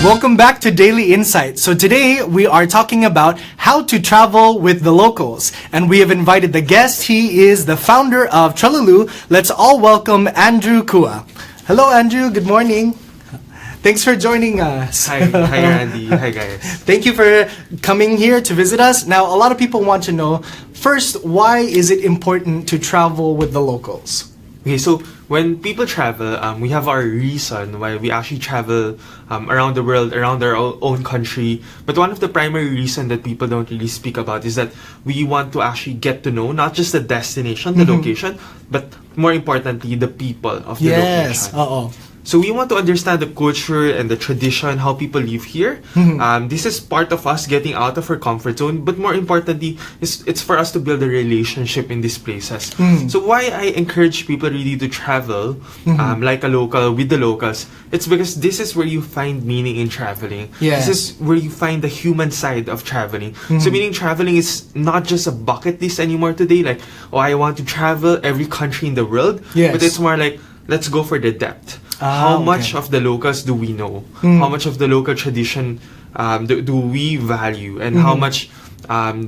Welcome back to Daily Insight. So today we are talking about how to travel with the locals. And we have invited the guest. He is the founder of Tralulu. Let's all welcome Andrew Kua. Hello Andrew, good morning. Thanks for joining us. Hi Randy. Hi guys. Thank you for coming here to visit us. Now, a lot of people want to know, first, why is it important to travel with the locals? Okay, so when people travel, we have our reason why we actually travel around the world, around our own country. But one of the primary reasons that people don't really speak about is that we want to actually get to know not just the destination, the location, but more importantly, the people of the location. So we want to understand the culture and the tradition, how people live here. This is part of us getting out of our comfort zone, but more importantly, it's for us to build a relationship in these places. So why I encourage people really to travel like a local, with the locals, it's because this is where you find meaning in traveling. This is where you find the human side of traveling. So meaning traveling is not just a bucket list anymore today, like, oh, I want to travel every country in the world, but it's more like, let's go for the depth. How much of the locals do we know? How much of the local tradition do we value? And how much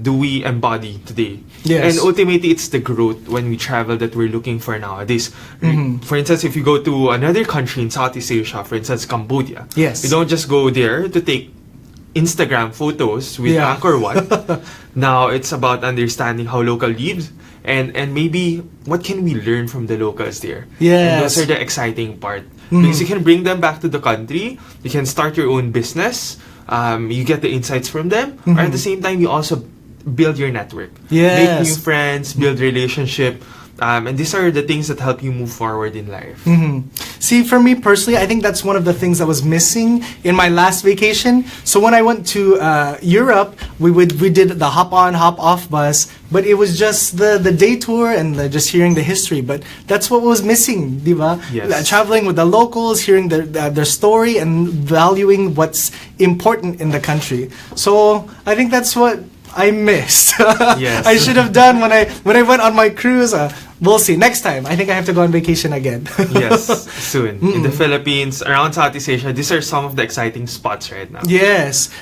do we embody today? And ultimately, it's the growth when we travel that we're looking for nowadays. For instance, if you go to another country in Southeast Asia, for instance, Cambodia, you don't just go there to take Instagram photos with Angkor Wat. Now, it's about understanding how local lives. And maybe what can we learn from the locals there? And those are the exciting part. Because you can bring them back to the country, you can start your own business, you get the insights from them, or at the same time you also build your network. Make new friends, build relationship. And these are the things that help you move forward in life. See, for me personally, I think that's one of the things that was missing in my last vacation. So when I went to Europe, we did the hop on, hop off bus, but it was just the day tour and just hearing the history. But that's what was missing, diba? Traveling with the locals, hearing their story, and valuing what's important in the country. So I think that's what I missed. I should have done when I went on my cruise. We'll see. Next time, I think I have to go on vacation again. Soon. In the Philippines, around Southeast Asia, these are some of the exciting spots right now.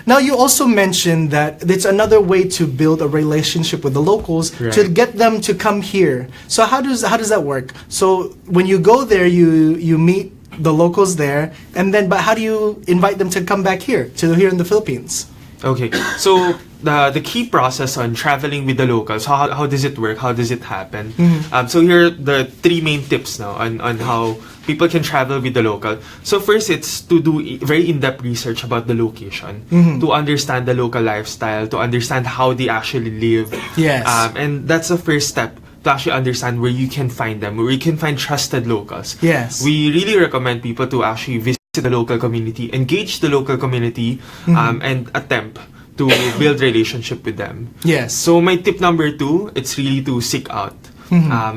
Now, you also mentioned that it's another way to build a relationship with the locals to get them to come here. So how does that work? So when you go there, you meet the locals there, and then but how do you invite them to come back here in the Philippines? Okay, so the key process on traveling with the locals, how does it work? How does it happen? So here are the three main tips now on how people can travel with the local. So first, it's to do very in-depth research about the location, to understand the local lifestyle, to understand how they actually live. And that's the first step, to actually understand where you can find them, where you can find trusted locals. We really recommend people to actually visit the local community, engage the local community, and attempt to build relationship with them. So my tip number 2, it's really to seek out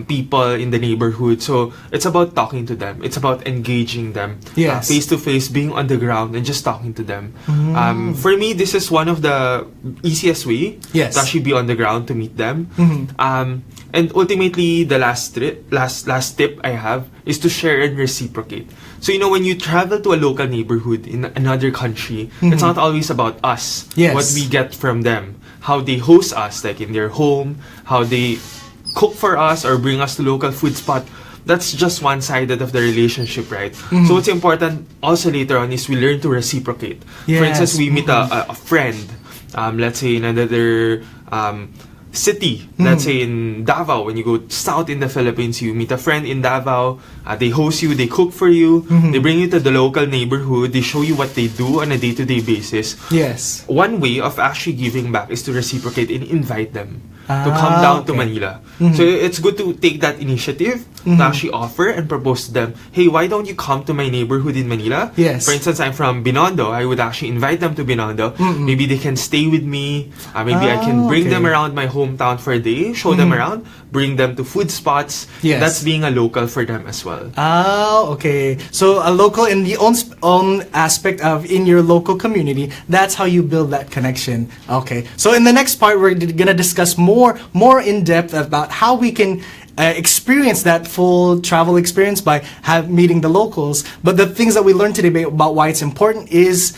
people in the neighborhood. So it's about talking to them. It's about engaging them face to face, being on the ground and just talking to them. For me, this is one of the easiest way to actually be on the ground to meet them. And ultimately, the last tip I have is to share and reciprocate. So, when you travel to a local neighborhood in another country, it's not always about us, what we get from them, how they host us, like in their home, how they cook for us or bring us to local food spot. That's just one-sided of the relationship, right? So what's important also later on is we learn to reciprocate. For instance, we meet a friend, let's say in another city, let's say in Davao. When you go south in the Philippines, you meet a friend in Davao, they host you, they cook for you, they bring you to the local neighborhood, they show you what they do on a day-to-day basis. One way of actually giving back is to reciprocate and invite them to come down to Manila. So it's good to take that initiative to actually offer and propose to them, hey, why don't you come to my neighborhood in Manila? For instance, I'm from Binondo. I would actually invite them to Binondo. Maybe they can stay with me. Maybe I can bring them around my hometown for a day, show them around, bring them to food spots. That's being a local for them as well. So a local in the own aspect of in your local community, that's how you build that connection. So in the next part, we're gonna discuss more in depth about how we can experience that full travel experience by meeting the locals. But the things that we learned today about why it's important is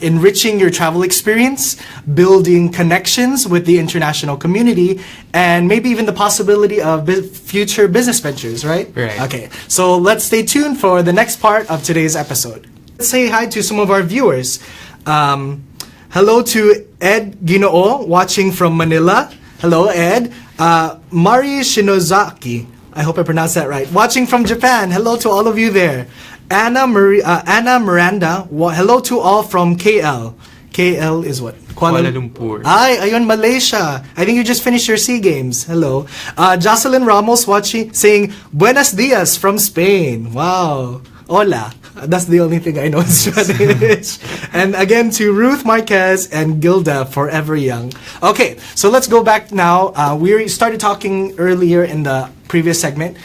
enriching your travel experience, building connections with the international community, and maybe even the possibility of future business ventures, right? Right. Okay, so let's stay tuned for the next part of today's episode. Let's say hi to some of our viewers. Hello to Ed Ginoo watching from Manila. Hello, Ed. Mari Shinozaki, I hope I pronounced that right, watching from Japan. Hello to all of you there. Anna Miranda, hello to all from KL. KL is what? Kuala Lumpur. Ay, ayun, Malaysia. I think you just finished your SEA Games. Hello. Jocelyn Ramos watching, saying, Buenos dias from Spain. Wow. Hola. That's the only thing I know in Spanish. And again to Ruth Marquez and Gilda, Forever Young. Okay, so let's go back now. We started talking earlier in the previous segment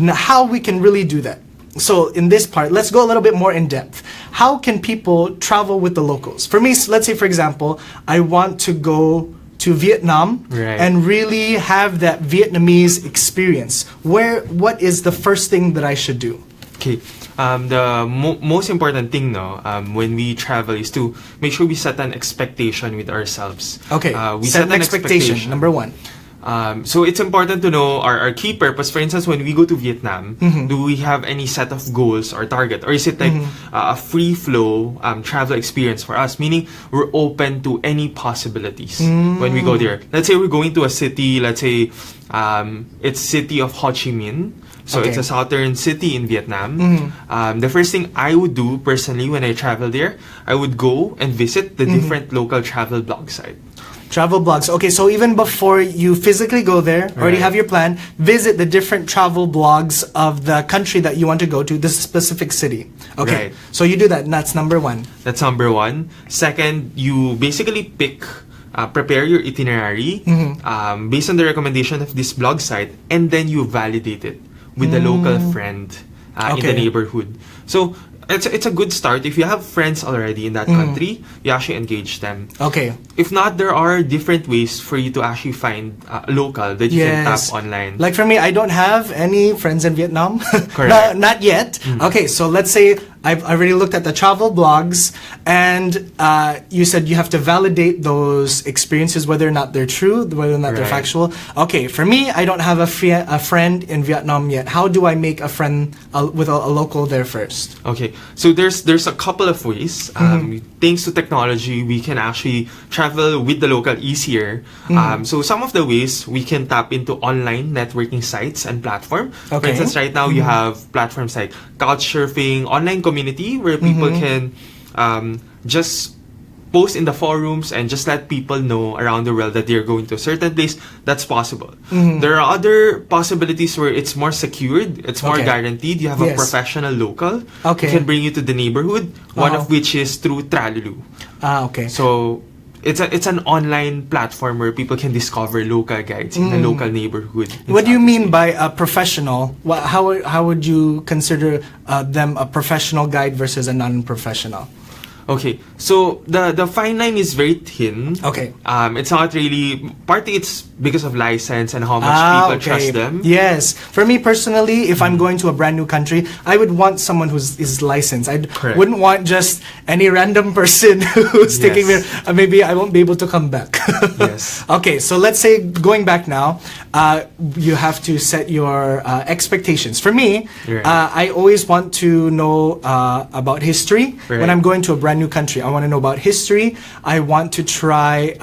how we can really do that. So in this part, let's go a little bit more in depth. How can people travel with the locals? For me, let's say for example, I want to go to Vietnam and really have that Vietnamese experience. What is the first thing that I should do? Okay. The most important thing now when we travel is to make sure we set an expectation with ourselves. Okay, we set an expectation, number one. So it's important to know our key purpose. For instance, when we go to Vietnam, do we have any set of goals or target? Or is it like a free flow travel experience for us? Meaning we're open to any possibilities when we go there. Let's say we're going to a city, let's say it's city of Ho Chi Minh. So it's a southern city in Vietnam. The first thing I would do personally when I travel there, I would go and visit the different local travel blog site. Travel blogs. Okay, so even before you physically go there, already have your plan, visit the different travel blogs of the country that you want to go to, this specific city. Okay, so you do that, and that's number one. That's number one. Second, you basically prepare your itinerary based on the recommendation of this blog site, and then you validate it with a local friend in the neighborhood. So it's a good start. If you have friends already in that country, you actually engage them. Okay. If not, there are different ways for you to actually find local that you can tap online. Like for me, I don't have any friends in Vietnam. Correct. Not yet. Okay, so let's say I've already looked at the travel blogs, and you said you have to validate those experiences, whether or not they're true, whether or not they're factual. Okay, for me, I don't have a friend in Vietnam yet. How do I make a friend with a local there first? Okay, so there's a couple of ways. Thanks to technology, we can actually travel with the local easier. So some of the ways we can tap into online networking sites and platform. For instance, right now you have platforms like Couchsurfing, online community where people can just post in the forums and just let people know around the world that they're going to a certain place. That's possible. There are other possibilities where it's more secured, it's more guaranteed. You have a professional local who can bring you to the neighborhood, one of which is through Tralulu. So it's an online platform where people can discover local guides in the local neighborhood. What do you mean by a professional? How would you consider them a professional guide versus a non-professional? Okay, so the fine line is very thin. Okay. It's not really, partly it's because of license and how much people trust them. Yes. For me personally, if I'm going to a brand new country, I would want someone is licensed. I wouldn't want just any random person who's taking me. Maybe I won't be able to come back. Yes. Okay, so let's say going back now, you have to set your expectations. For me, I always want to know about history when I'm going to a brand new country. I want to know about history. I want to try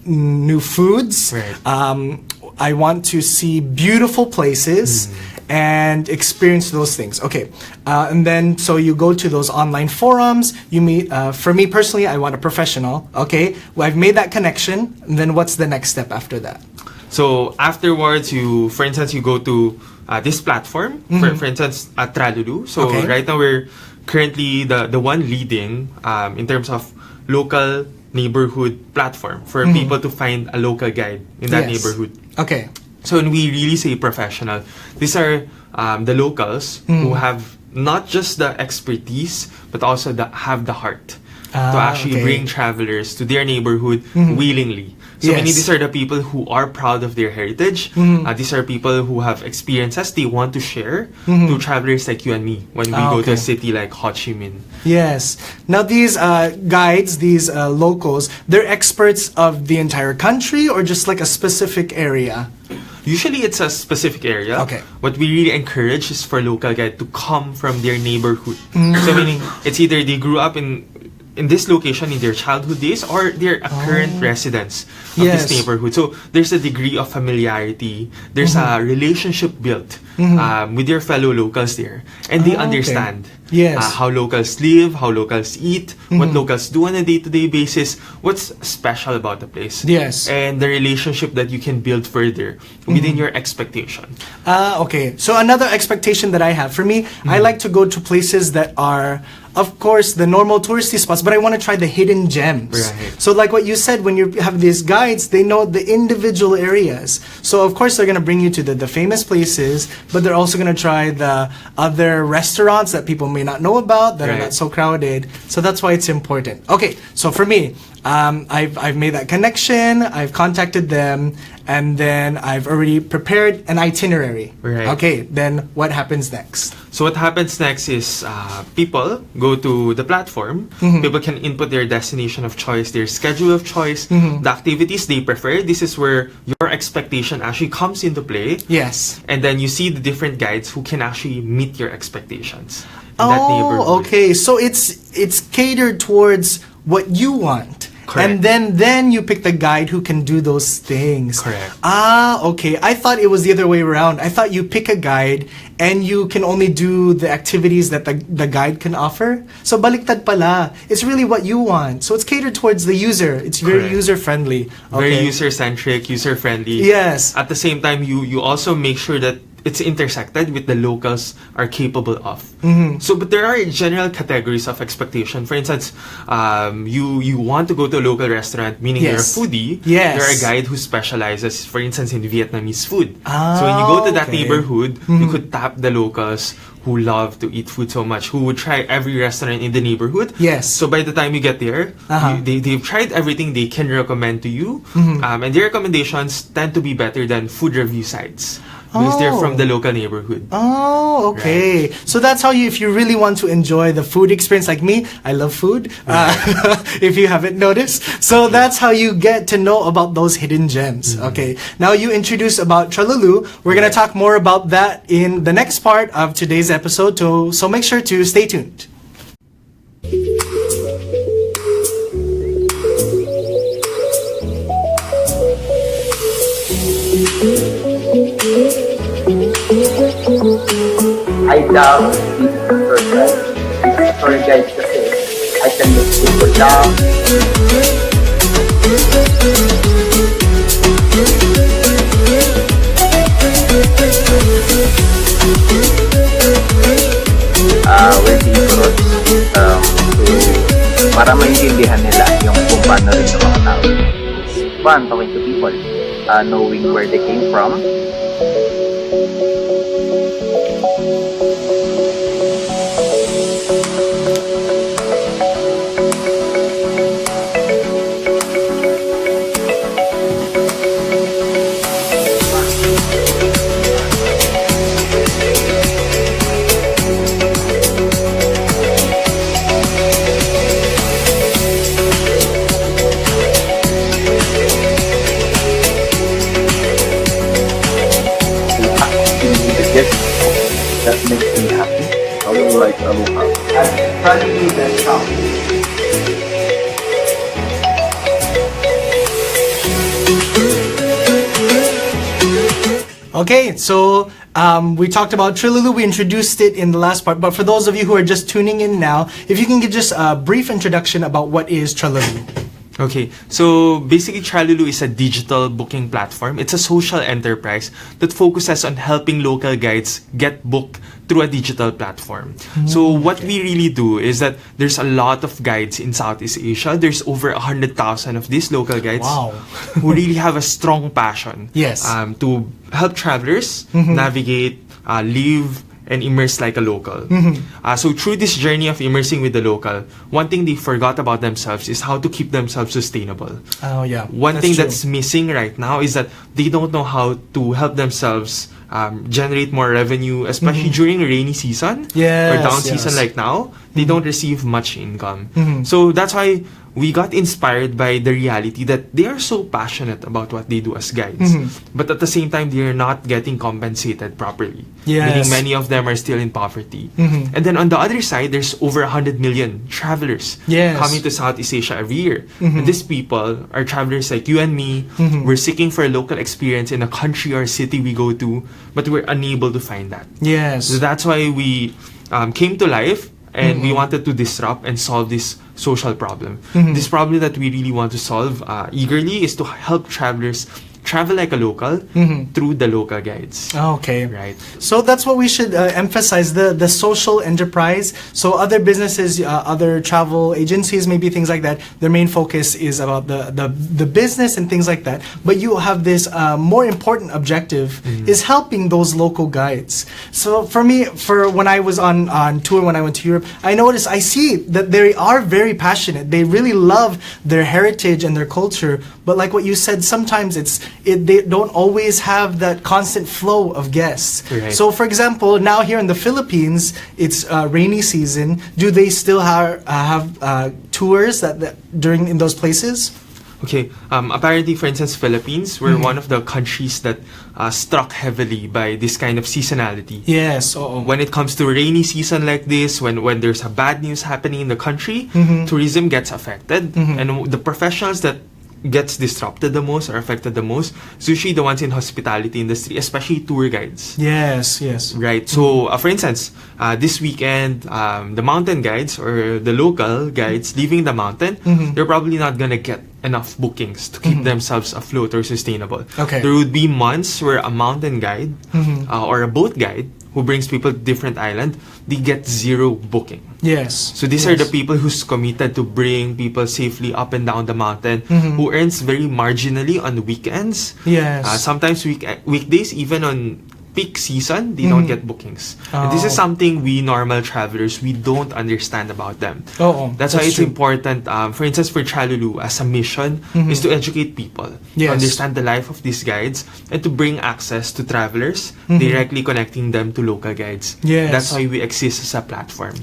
new foods. I want to see beautiful places and experience those things. Okay, and then so you go to those online forums. You meet. For me personally, I want a professional. Okay, well, I've made that connection. And then what's the next step after that? So afterwards, for instance, you go to this platform. For instance, at Tralulu. So right now we're currently the one leading in terms of local neighborhood platform for people to find a local guide in that neighborhood. Okay. So when we really say professional, these are the locals who have not just the expertise but also have the heart to actually bring travelers to their neighborhood willingly. So meaning Yes. these are the people who are proud of their heritage. These are people who have experiences they want to share to travelers like you and me when we go to a Okay. city like Ho Chi Minh. Yes. Now these guides, these locals, they're experts of the entire country or just like a specific area? Usually it's a specific area. Okay. What we really encourage is for local guide to come from their neighborhood. So meaning it's either they grew up in this location in their childhood days or they're a current residents of Yes. this neighborhood. So there's a degree of familiarity. There's a relationship built with your fellow locals there. And they Okay. understand Yes. how locals live, how locals eat, what locals do on a day-to-day basis, what's special about the place. Yes. And the relationship that you can build further within your expectation. Okay. So another expectation that I have, for me, I like to go to places that are, of course, the normal touristy spots, but I want to try the hidden gems. Right. So like what you said, when you have these guides, they know the individual areas. So of course they're going to bring you to the famous places, but they're also going to try the other restaurants that people may not know about, that are Right. not so crowded. So that's why it's important. Okay. So for me, I've made that connection, I've contacted them, and then I've already prepared an itinerary. Right. Okay, then what happens next? So what happens next is people go to the platform. People can input their destination of choice, their schedule of choice, the activities they prefer. This is where your expectation actually comes into play. Yes. And then you see the different guides who can actually meet your expectations in that neighborhood. Oh, okay. So it's catered towards what you want. Correct. And then you pick the guide who can do those things. Correct. Okay. I thought it was the other way around. I thought you pick a guide and you can only do the activities that the guide can offer. So baliktad pala. It's really what you want. So it's catered towards the user. It's very Correct. user friendly. Very user-centric, user-friendly. Yes. At the same time, you also make sure that it's intersected with the locals are capable of. So, but there are general categories of expectation. For instance, you want to go to a local restaurant, meaning Yes. you're a foodie. Yes. You're a guide who specializes, for instance, in Vietnamese food. So when you go to that Okay. neighborhood, you could tap the locals who love to eat food so much, who would try every restaurant in the neighborhood. Yes. So by the time you get there, they've tried everything they can recommend to you, and their recommendations tend to be better than food review sites because they're from the local neighborhood. Oh, okay. So that's how you, if you really want to enjoy the food experience, like me, I love food, if you haven't noticed. So that's how you get to know about those hidden gems. Okay. Now you introduced about Tralulu. We're going to talk more about that in the next part of today's episode. So make sure to stay tuned. I love this tour guide. This tour guide kasi I can look people down. Working tours para maintindihan nila yung kung paano rin yung mga tao. It's fun talking to people, knowing where they came from. That makes me happy. How do you like Aloha? I'm probably the top. Okay, so we talked about Tralulu. We introduced it in the last part, but for those of you who are just tuning in now, if you can give just a brief introduction about what is Tralulu. Okay, so basically Tralulu is a digital booking platform. It's a social enterprise that focuses on helping local guides get booked through a digital platform. So what we really do is that there's a lot of guides in Southeast Asia. There's over 100,000 of these local guides Wow. who really have a strong passion Yes. to help travelers navigate, live, and immerse like a local. So through this journey of immersing with the local, one thing they forgot about themselves is how to keep themselves sustainable. Oh yeah. One thing true. that's missing right now is that they don't know how to help themselves generate more revenue, especially during rainy season or down season like now. They don't receive much income. So that's why we got inspired by the reality that they are so passionate about what they do as guides, but at the same time they are not getting compensated properly. Meaning many of them are still in poverty. And then on the other side, there's over 100 million travelers coming to Southeast Asia every year. And these people are travelers like you and me. We're seeking for a local experience in a country or city we go to, but we're unable to find that. So that's why we came to life, and we wanted to disrupt and solve this social problem. This problem that we really want to solve eagerly is to help travelers travel like a local through the local guides. Okay. Right. So that's what we should emphasize, the social enterprise. So other businesses, other travel agencies, maybe things like that, their main focus is about the business and things like that. But you have this more important objective is helping those local guides. So for me, for when I was on tour, when I went to Europe, I see that they are very passionate. They really love their heritage and their culture. But like what you said, sometimes they don't always have that constant flow of guests. Right. So for example, now here in the Philippines, it's rainy season. Do they still have tours during in those places? Okay. Apparently, for instance, Philippines, we're one of the countries that struck heavily by this kind of seasonality. Yes. When it comes to rainy season like this, when there's a bad news happening in the country, tourism gets affected, and the professionals that gets disrupted the most or affected the most is usually the ones in hospitality industry, especially tour guides. Yes. Right. So, for instance, this weekend, the mountain guides or the local guides leaving the mountain, they're probably not gonna get enough bookings to keep themselves afloat or sustainable. Okay. There would be months where a mountain guide or a boat guide who brings people to different island, they get zero booking. Yes. So these are the people who's committed to bring people safely up and down the mountain, who earns very marginally on weekends. Yes. Sometimes weekdays, even on peak season, they don't get bookings. And this is something we normal travelers, we don't understand about them. That's why it's true. important, for instance, for Tralulu as a mission, is to educate people, to understand the life of these guides, and to bring access to travelers, directly connecting them to local guides. That's why we exist as a platform.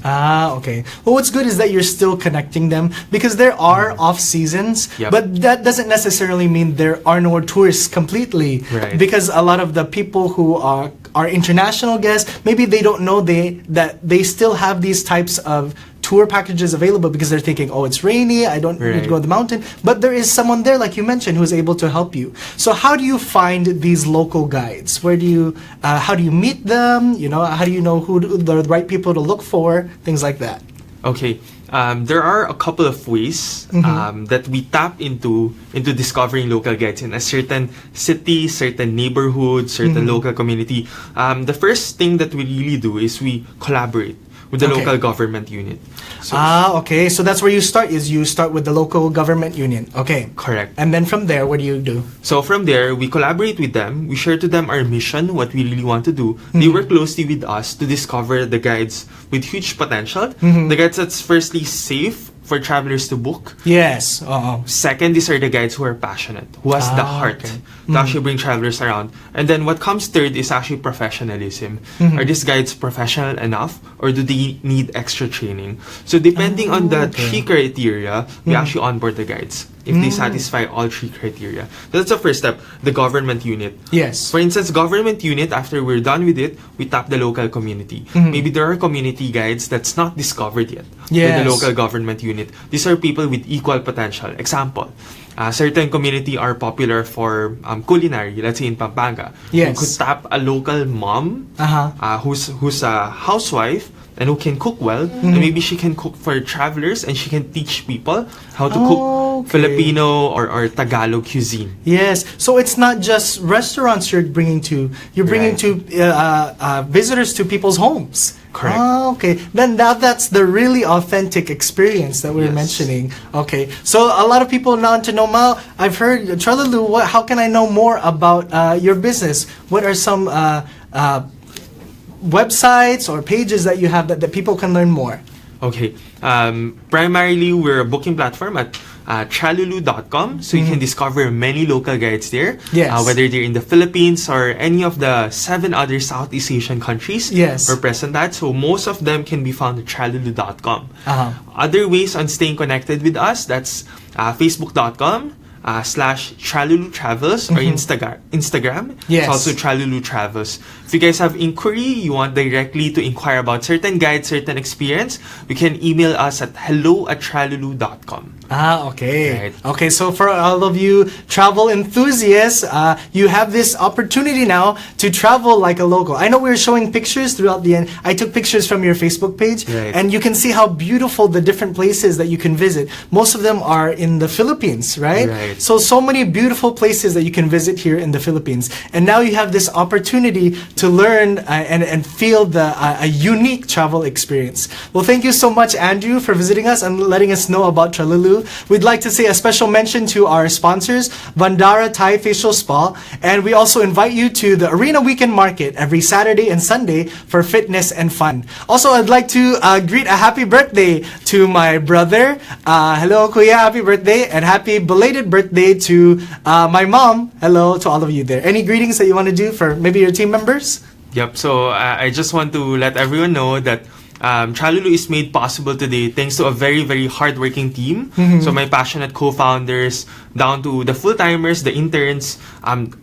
Okay. Well, what's good is that you're still connecting them, because there are off seasons, but that doesn't necessarily mean there are no tourists completely. Right. Because a lot of the people who are international guests, maybe they don't know that they still have these types of tour packages available, because they're thinking, oh, it's rainy, I don't need to go to the mountain. But there is someone there, like you mentioned, who is able to help you. So how do you find these local guides? How do you meet them? How do you know who the right people to look for? Things like that. Okay. There are a couple of ways that we tap into discovering local guides in a certain city, certain neighborhood, certain local community. The first thing that we really do is we collaborate with the local government unit. So, okay. So that's where you start with the local government union. Okay. Correct. And then from there, what do you do? So from there, we collaborate with them. We share to them our mission, what we really want to do. They work closely with us to discover the guides with huge potential. The guides that's firstly safe for travelers to book. Yes. Second, these are the guides who are passionate, who has the heart to actually bring travelers around. And then what comes third is actually professionalism. Are these guides professional enough, or do they need extra training? So depending on the three criteria, we actually onboard the guides if they satisfy all three criteria. So that's the first step, the government unit. Yes. For instance, government unit, after we're done with it, we tap the local community. Maybe there are community guides that's not discovered yet by the local government unit. These are people with equal potential. Example, certain community are popular for culinary, let's say in Pampanga. Yes. We could tap a local mom who's a housewife and who can cook well, and maybe she can cook for travelers and she can teach people how to cook Filipino or Tagalog cuisine. Yes. So it's not just restaurants you're bringing to visitors to people's homes. Correct. Okay. Then that's the really authentic experience that we're mentioning. Okay. So a lot of people want to know, Mal, I've heard Tralulu, how can I know more about your business? What are some websites or pages that you have that people can learn more? Okay. Primarily, we're a booking platform at Tralulu.com, so you can discover many local guides there. Yes. Whether they're in the Philippines or any of the 7 other Southeast Asian countries. Yes. We're present at. So most of them can be found at Tralulu.com. Uh-huh. Other ways on staying connected with us, that's Facebook.com / Tralulu Travels or Instagram. Yes. It's also Tralulu Travels. If you guys have inquiry, you want directly to inquire about certain guide, certain experience, you can email us at hello@tralulu.com. Okay. Right. Okay, so for all of you travel enthusiasts, you have this opportunity now to travel like a local. I know we were showing pictures throughout the end. I took pictures from your Facebook page, Right. and you can see how beautiful the different places that you can visit. Most of them are in the Philippines, right? Right. So many beautiful places that you can visit here in the Philippines. And now you have this opportunity to learn and feel a unique travel experience. Well, thank you so much, Andrew, for visiting us and letting us know about Tralulu. We'd like to say a special mention to our sponsors, Vandara Thai Facial Spa, and we also invite you to the Arena Weekend Market every Saturday and Sunday for fitness and fun. Also, I'd like to greet a happy birthday to my brother. Hello, Kuya, happy birthday, and happy belated birthday to my mom. Hello to all of you there. Any greetings that you want to do for maybe your team members? Yep, so I just want to let everyone know that Tralulu is made possible today thanks to a very, very hardworking team. So my passionate co-founders, down to the full-timers, the interns,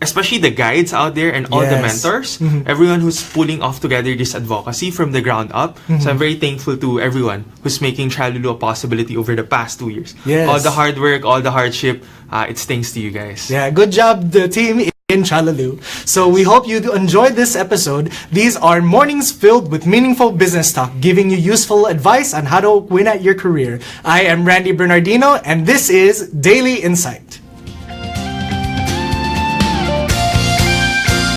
especially the guides out there and all the Yes. mentors, everyone who's pulling off together this advocacy from the ground up. So I'm very thankful to everyone who's making Tralulu a possibility over the past 2 years. Yes. All the hard work, all the hardship, it's thanks to you guys. Yeah, good job, the team in Tralulu. So we hope you enjoyed this episode. These are mornings filled with meaningful business talk, giving you useful advice on how to win at your career. I am Randy Bernardino, and this is Daily Insight.